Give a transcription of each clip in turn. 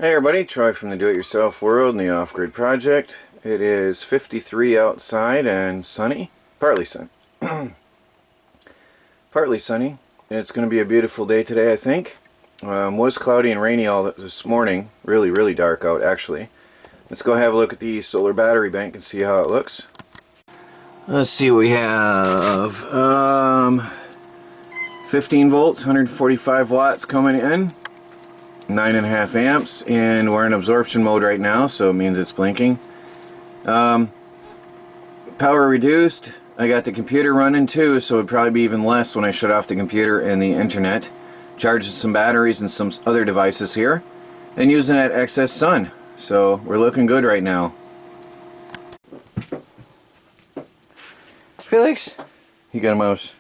Hey everybody, Troy from the Do-It-Yourself World and the Off-Grid Project. It is 53 outside and sunny. Partly sunny. Partly sunny. It's going to be a beautiful day today, I think. Was cloudy and rainy all this morning. Really dark out, actually. Let's go have a look at the solar battery bank and see how it looks. Let's see what we have. 15 volts, 145 watts coming in. 9.5 amps, and we're in absorption mode right now, so it means it's blinking. Power reduced. I got the computer running too, so it'd probably be even less when I shut off the computer and the internet. Charging some batteries and some other devices here, and using that excess sun. So we're looking good right now. Felix, he got a mouse.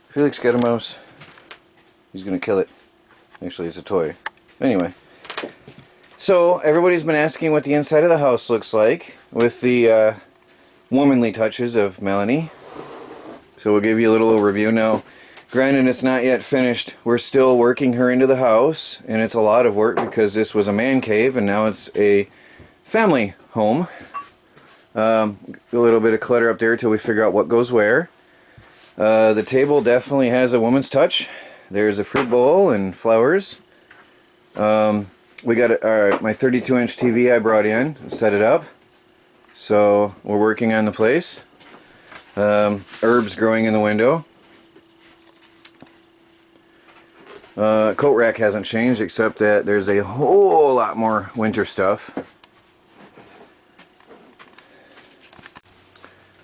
Felix got a mouse. He's gonna kill it. Actually, it's a toy. Anyway, so everybody's been asking what the inside of the house looks like with the womanly touches of Melanie. So we'll give you a little overview now. Granted, it's not yet finished. We're still working her into the house, and it's a lot of work because this was a man cave and now it's a family home. A little bit of clutter up there till we figure out what goes where. The table definitely has a woman's touch. There's a fruit bowl and flowers. We got my 32-inch TV I brought in and set it up. So we're working on the place. Herbs growing in the window. Coat rack hasn't changed except that there's a whole lot more winter stuff.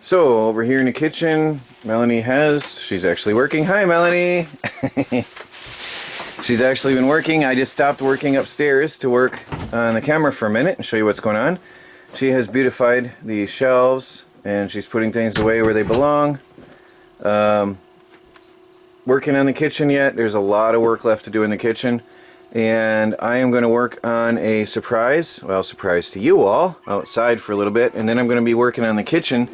So over here in the kitchen, she's actually working. Hi Melanie! She's actually been working. I just stopped working upstairs to work on the camera for a minute and show you what's going on. She has beautified the shelves and she's putting things away where they belong. Working on the kitchen yet. There's a lot of work left to do in the kitchen. And I am going to work on a surprise to you all, outside for a little bit. And then I'm going to be working on the kitchen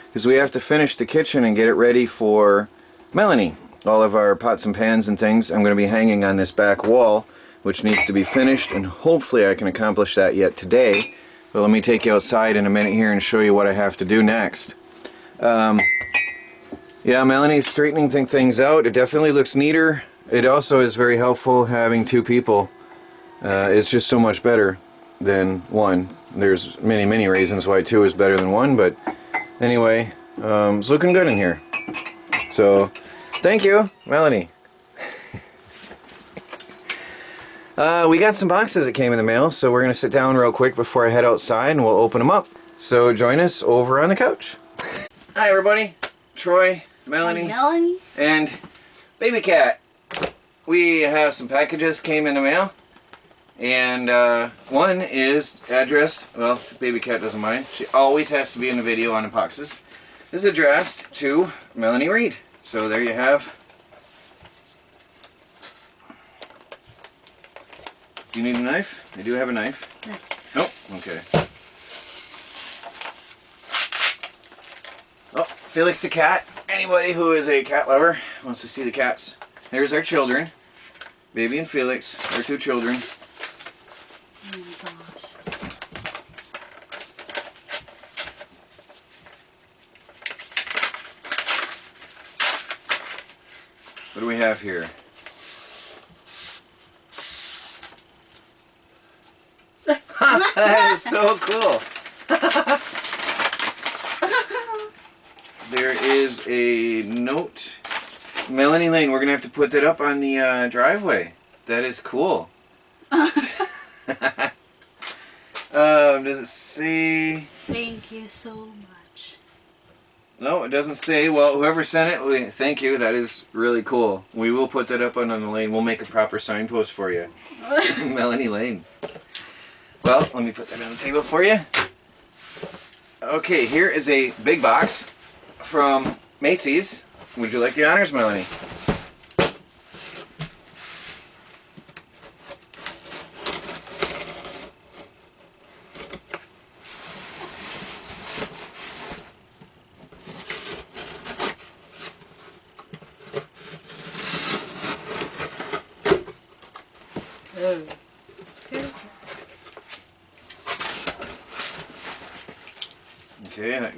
because we have to finish the kitchen and get it ready for Melanie. All of our pots and pans and things I'm going to be hanging on this back wall, which needs to be finished, and hopefully I can accomplish that yet today. But let me take you outside in a minute here and show you what I have to do next. Yeah, Melanie's straightening things out. It definitely looks neater. It also is very helpful having two people. It's just so much better than one. There's many reasons why two is better than one, but anyway, it's looking good in here. So, thank you, Melanie. We got some boxes that came in the mail, so we're going to sit down real quick before I head outside and we'll open them up. So join us over on the couch. Hi everybody, Troy, Melanie, and Baby Cat. We have some packages came in the mail, and one is addressed, well, Baby Cat doesn't mind, she always has to be in the video on the boxes, is addressed to Melanie Reed. So there you have. Do you need a knife? I do have a knife. No. Nope. Okay. Oh, Felix the cat. Anybody who is a cat lover wants to see the cats. There's our children. Baby and Felix, our two children. Oh my gosh. What do we have here? That is so cool. There is a note. Melanie Lane, we're going to have to put that up on the driveway. That is cool. Does it say... Thank you so much. No, it doesn't say. Well, whoever sent it, thank you. That is really cool. We will put that up on the lane. We'll make a proper signpost for you. Melanie Lane. Well, let me put that on the table for you. Okay, here is a big box from Macy's. Would you like the honors, Melanie?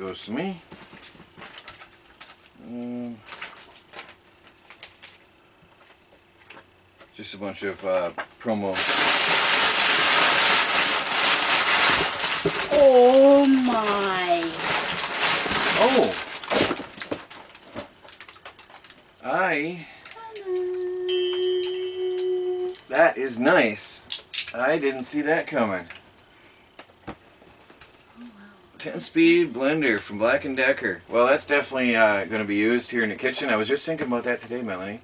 goes to me. Just a bunch of promo. Oh my! Oh! That is nice. I didn't see that coming. 10-speed blender from Black & Decker. Well, that's definitely going to be used here in the kitchen. I was just thinking about that today, Melanie.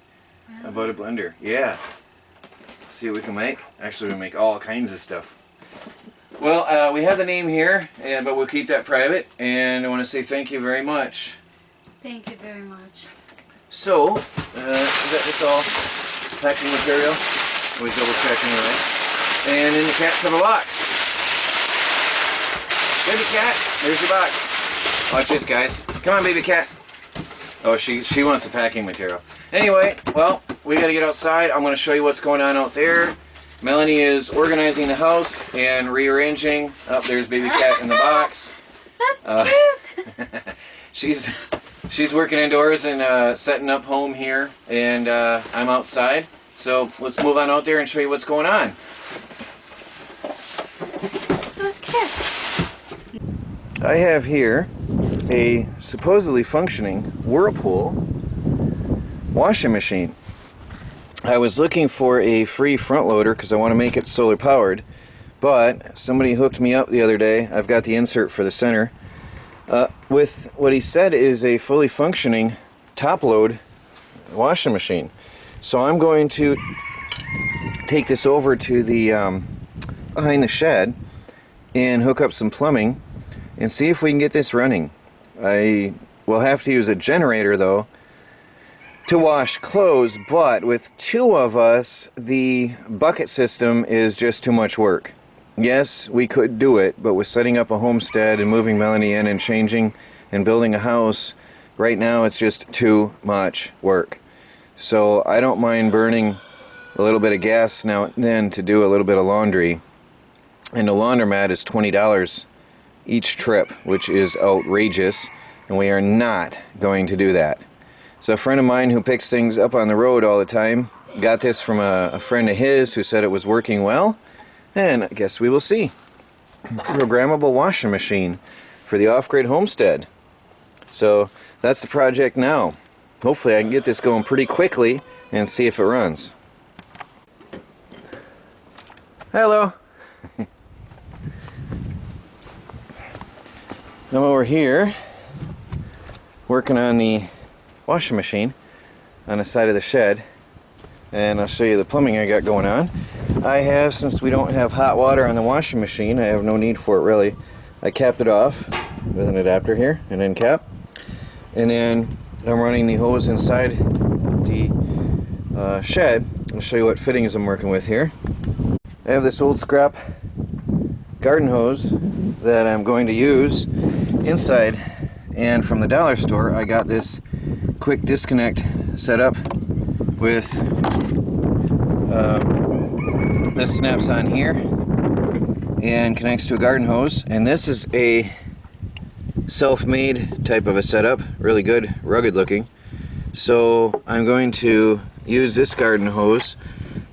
Really? About a blender. Yeah. See what we can make. Actually, we make all kinds of stuff. Well, we have the name here, but we'll keep that private. And I want to say thank you very much. Thank you very much. So, is that just all packing material? Always double checking, right? And then the cats have a box. Baby cat, there's your box. Watch this, guys. Come on, baby cat. Oh, she wants the packing material. Anyway, well, we got to get outside. I'm going to show you what's going on out there. Melanie is organizing the house and rearranging. Oh, there's baby cat in the box. That's cute. She's working indoors and setting up home here, and I'm outside. So let's move on out there and show you what's going on. So cute. I have here a supposedly functioning Whirlpool washing machine. I was looking for a free front loader because I want to make it solar powered, but somebody hooked me up the other day. I've got the insert for the center with what he said is a fully functioning top load washing machine. So I'm going to take this over to the behind the shed and hook up some plumbing and see if we can get this running. I will have to use a generator though to wash clothes, but with two of us, the bucket system is just too much work. Yes, we could do it, but with setting up a homestead and moving Melanie in and changing and building a house, right now it's just too much work. So I don't mind burning a little bit of gas now and then to do a little bit of laundry. And the laundromat is $20 each trip, which is outrageous, and we are not going to do that. So a friend of mine who picks things up on the road all the time got this from a friend of his who said it was working well, and I guess we will see. Programmable washing machine for the off-grid homestead. So that's the project now. Hopefully I can get this going pretty quickly and see if it runs. Hello. I'm over here working on the washing machine on the side of the shed, and I'll show you the plumbing I got going on. I have, since we don't have hot water on the washing machine, I have no need for it really. I capped it off with an adapter here, an end cap, and then I'm running the hose inside the shed. I'll show you what fittings I'm working with here. I have this old scrap garden hose that I'm going to use inside, and from the dollar store I got this quick disconnect set up with this snaps on here and connects to a garden hose, and this is a self-made type of a setup, really good, rugged looking. So I'm going to use this garden hose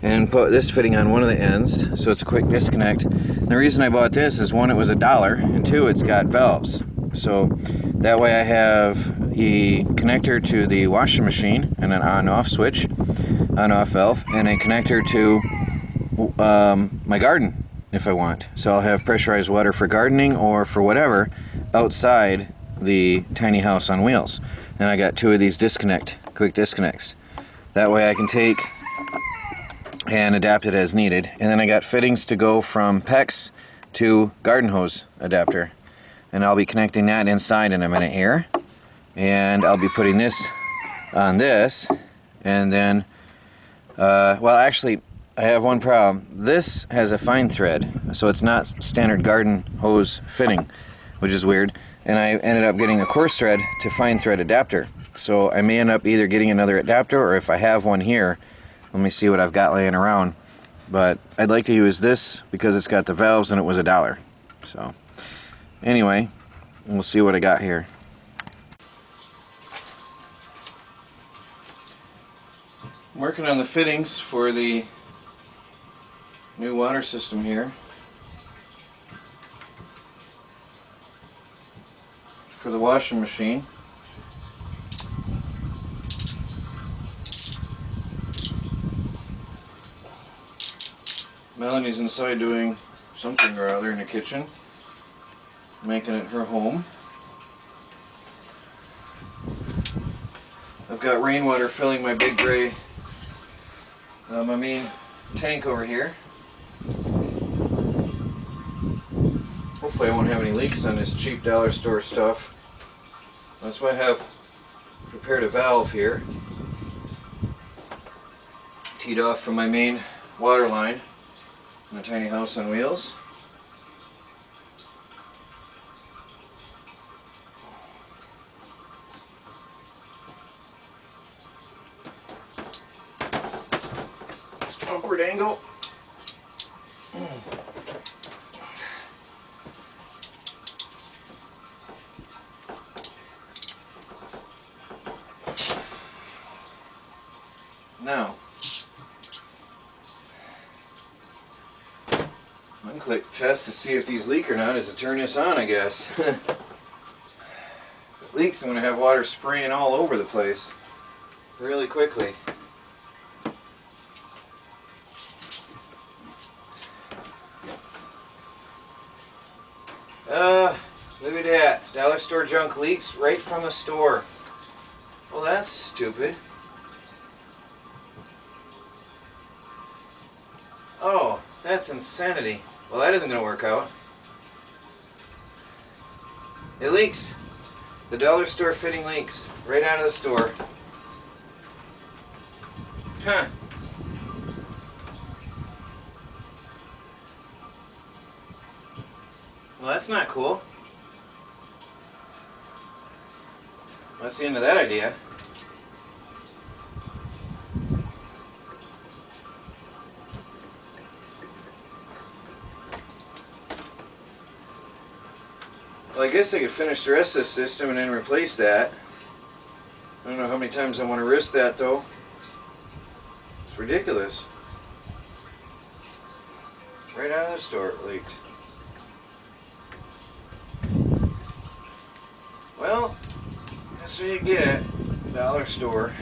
and put this fitting on one of the ends, so it's a quick disconnect. And the reason I bought this is, one, it was $1, and two, it's got valves. So that way I have a connector to the washing machine and an on-off switch, on-off valve, and a connector to my garden if I want. So I'll have pressurized water for gardening or for whatever outside the tiny house on wheels. And I got two of these quick disconnects. That way I can take and adapt it as needed. And then I got fittings to go from PEX to garden hose adapter. And I'll be connecting that inside in a minute here. And I'll be putting this on this. And then, well actually, I have one problem. This has a fine thread, so it's not standard garden hose fitting, which is weird. And I ended up getting a coarse thread to fine thread adapter. So I may end up either getting another adapter, or if I have one here, let me see what I've got laying around. But I'd like to use this because it's got the valves and it was $1. So anyway, and we'll see what I got here. I'm working on the fittings for the new water system here. For the washing machine. Melanie's inside doing something or other in the kitchen, making it her home. I've got rainwater filling my big gray, my main tank over here. Hopefully I won't have any leaks on this cheap dollar store stuff. That's why I have prepared a valve here, teed off from my main water line in a tiny house on wheels. Just awkward angle. Now, I'm going to click test to see if these leak or not as to turn this on, I guess. If it leaks, I'm going to have water spraying all over the place really quickly. Look at that. Dollar store junk leaks right from the store. Well, that's stupid. Oh, that's insanity. Well, that isn't going to work out. It leaks. The dollar store fitting leaks right out of the store. Huh. Well, that's not cool. That's the end of that idea. Well, I guess I could finish the rest of the system and then replace that. I don't know how many times I want to risk that, though. It's ridiculous. Right out of the store it leaked. Well, that's what you get. Dollar store.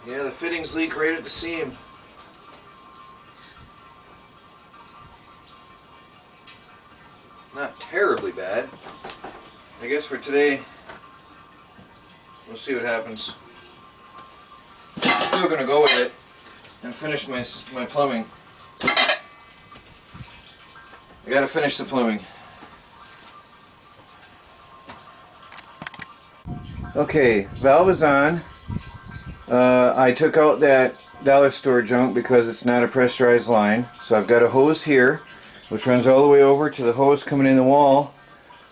Yeah, the fittings leak right at the seam. Not terribly bad. I guess for today, we'll see what happens. I'm still going to go with it and finish my plumbing. I got to finish the plumbing. Okay, valve is on. I took out that dollar store junk because it's not a pressurized line. So I've got a hose here, which runs all the way over to the hose coming in the wall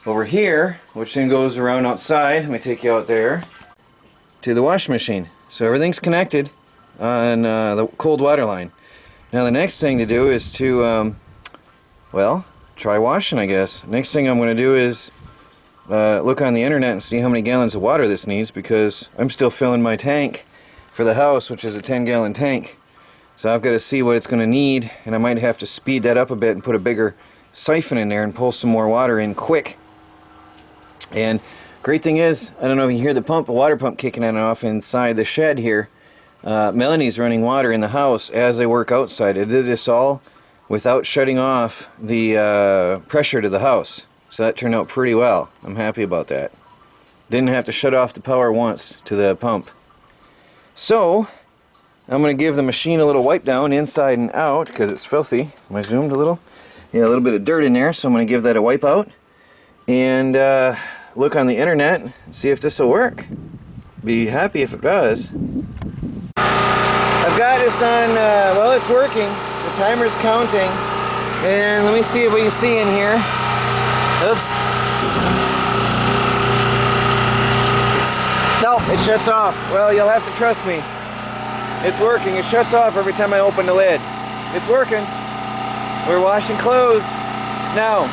over here, which then goes around outside. Let me take you out there to the washing machine. So everything's connected on the cold water line. Now the next thing to do is to, well, try washing, I guess. Next thing I'm going to do is look on the internet and see how many gallons of water this needs, because I'm still filling my tank for the house, which is a 10-gallon tank. So I've got to see what it's going to need, and I might have to speed that up a bit and put a bigger siphon in there and pull some more water in quick. And great thing is, I don't know if you hear the pump, a water pump kicking on and off inside the shed here. Melanie's running water in the house as they work outside. I did this all without shutting off the pressure to the house. So that turned out pretty well. I'm happy about that. Didn't have to shut off the power once to the pump. So, I'm going to give the machine a little wipe down inside and out because it's filthy. Am I zoomed a little? Yeah, a little bit of dirt in there, so I'm going to give that a wipe out. And look on the internet and see if this will work. Be happy if it does. I've got this on, well, it's working. The timer's counting. And let me see if we can see in here. Oops. No, it shuts off. Well, you'll have to trust me. It's working. It shuts off every time I open the lid. It's working. We're washing clothes. Now,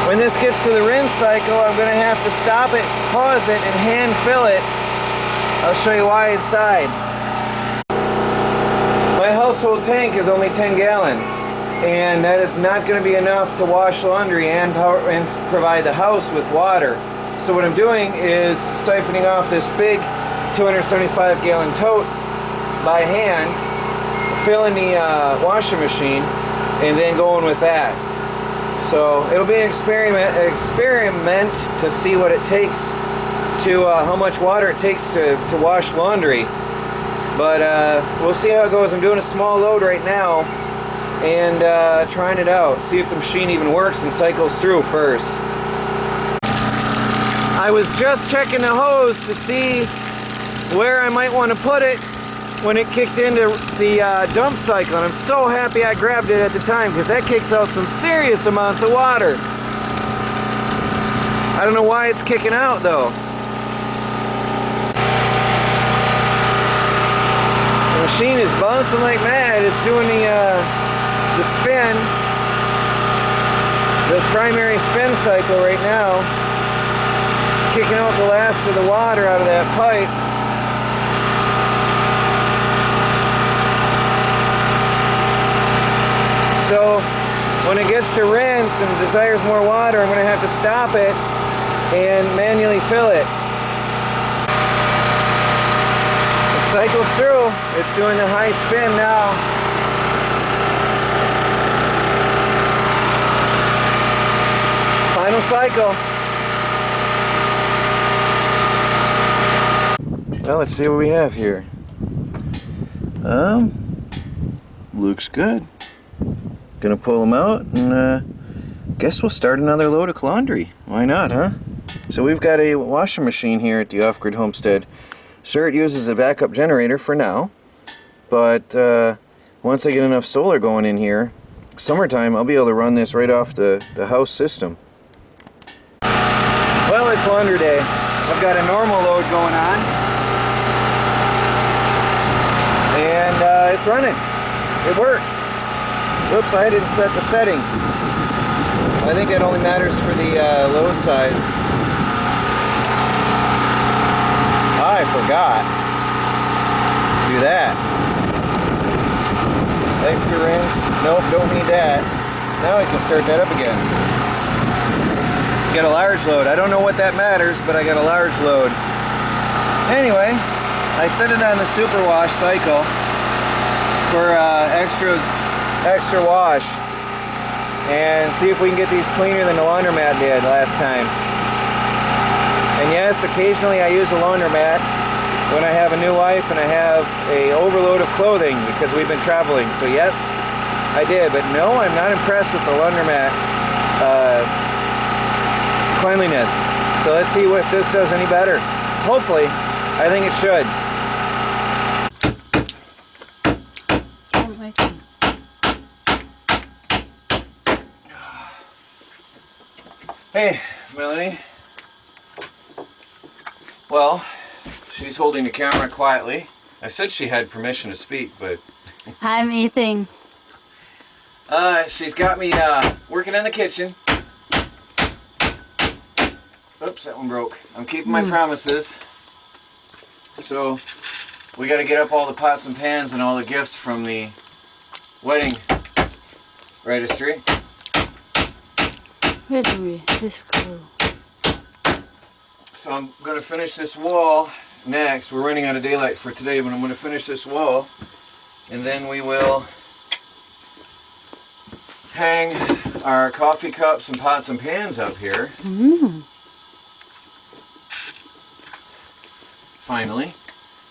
when this gets to the rinse cycle, I'm going to have to stop it, pause it, and hand fill it. I'll show you why inside. My household tank is only 10 gallons, and that is not going to be enough to wash laundry and provide the house with water. So what I'm doing is siphoning off this big 275 gallon tote by hand, filling the washing machine, and then going with that. So it'll be an experiment to see what it takes to how much water it takes to wash laundry. But we'll see how it goes. I'm doing a small load right now and trying it out. See if the machine even works and cycles through first. I was just checking the hose to see where I might want to put it when it kicked into the dump cycle, and I'm so happy I grabbed it at the time because that kicks out some serious amounts of water. I don't know why it's kicking out though. The machine is bouncing like mad. It's doing the spin, the primary spin cycle right now, kicking out the last of the water out of that pipe. So when it gets to rinse and desires more water, I'm going to have to stop it and manually fill it. It cycles through. It's doing the high spin now. Final cycle. Well, let's see what we have here. Looks good. Gonna pull them out and guess we'll start another load of laundry. Why not, huh? So we've got a washing machine here at the Off-Grid Homestead. Sure, it uses a backup generator for now, but once I get enough solar going in here, summertime, I'll be able to run this right off the house system. Well, it's laundry day. I've got a normal load going on, and it's running. It works. Whoops, I didn't set the setting. I think that only matters for the load size. I forgot. Do that. Extra rinse. Nope, don't need that. Now I can start that up again. Got a large load. I don't know what that matters, but I got a large load. Anyway, I set it on the super wash cycle for extra wash, and see if we can get these cleaner than the laundromat did last time. And yes, occasionally I use a laundromat when I have a new wife and I have a overload of clothing because we've been traveling. So yes, I did, but no, I'm not impressed with the laundromat cleanliness. So let's see if this does any better. Hopefully. I think it should. Hey, Melanie. Well, she's holding the camera quietly. I said she had permission to speak, but... I'm eating. She's got me working in the kitchen. Oops, that one broke. I'm keeping my promises. So, we got to get up all the pots and pans and all the gifts from the wedding registry. Where do we? This cool. So I'm going to finish this wall next. We're running out of daylight for today, but I'm going to finish this wall, and then we will hang our coffee cups and pots and pans up here. Finally,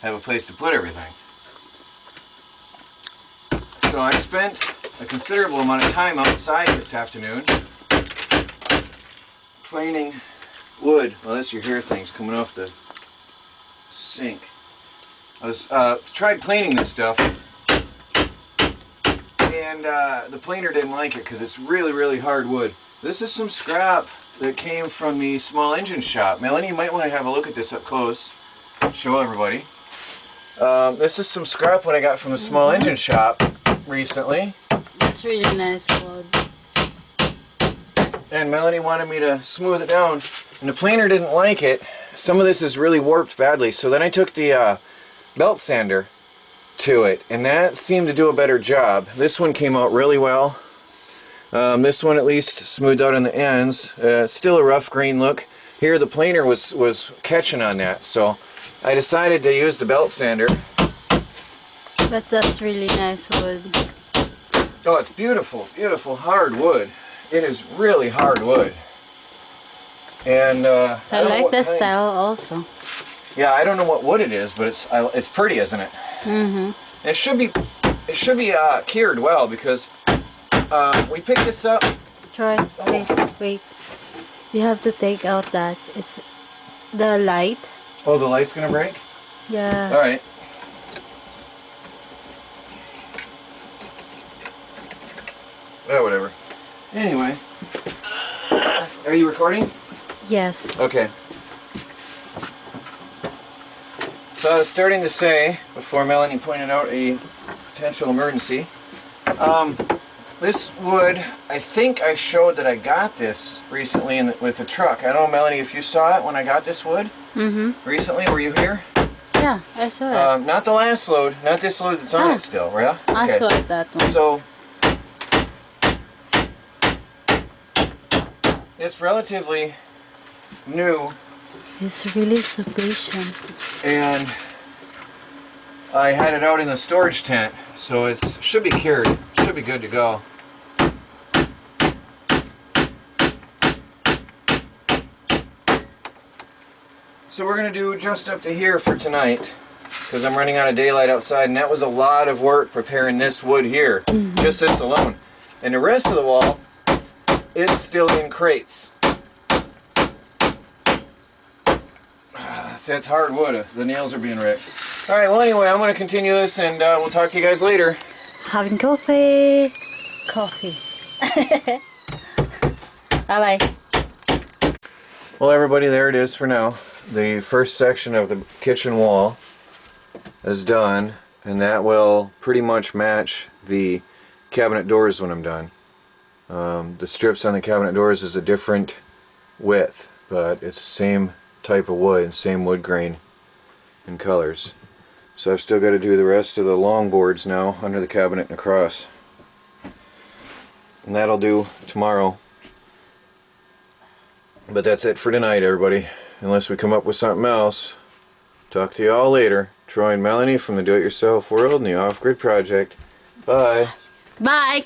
have a place to put everything. So I spent a considerable amount of time outside this afternoon planing wood. Well, that's your hair things coming off the sink. I was tried planing this stuff, and the planer didn't like it because it's really, really hard wood. This is some scrap that came from the small engine shop. Melanie, you might want to have a look at this up close. Show everybody. This is some scrap wood I got from the small engine shop recently. That's really nice wood. And Melanie wanted me to smooth it down. And the planer didn't like it. Some of this is really warped badly. So then I took the belt sander to it. And that seemed to do a better job. This one came out really well. This one at least smoothed out on the ends. Still a rough grain look. Here the planer was catching on that. So I decided to use the belt sander. But that's really nice wood. Oh, it's beautiful, beautiful hard wood. It is really hard wood. And I like that style also. Yeah, I don't know what wood it is, but it's pretty, isn't it? Mm-hmm. It should be cured well because we picked this up. Troy, wait. You have to take out that. It's the light. Oh, the light's gonna break? Yeah. All right. Oh, whatever. Anyway, are you recording? Yes. Okay. So I was starting to say, before Melanie pointed out a potential emergency, this wood, I think I showed that I got this recently with the truck. I don't know, Melanie, if you saw it when I got this wood recently. Were you here? Yeah, I saw it. Not the last load, not this load that's on it still, yeah? I saw it, that one. So, it's relatively new. It's really so patient. And I had it out in the storage tent, so it should be cured. Should be good to go. So we're going to do just up to here for tonight, because I'm running out of daylight outside, and that was a lot of work preparing this wood here, just this alone. And the rest of the wall, it's still in crates. That's hard wood. The nails are being ripped. Alright, well anyway, I'm going to continue this and we'll talk to you guys later. Having coffee. Coffee. Bye-bye. Well everybody, there it is for now. The first section of the kitchen wall is done, and that will pretty much match the cabinet doors when I'm done. The strips on the cabinet doors is a different width, but it's the same type of wood, same wood grain and colors. So I've still got to do the rest of the long boards now under the cabinet and across. And that'll do tomorrow. But that's it for tonight, everybody. Unless we come up with something else. Talk to you all later. Troy and Melanie from the Do-It-Yourself World and the Off-Grid Project. Bye. Bye.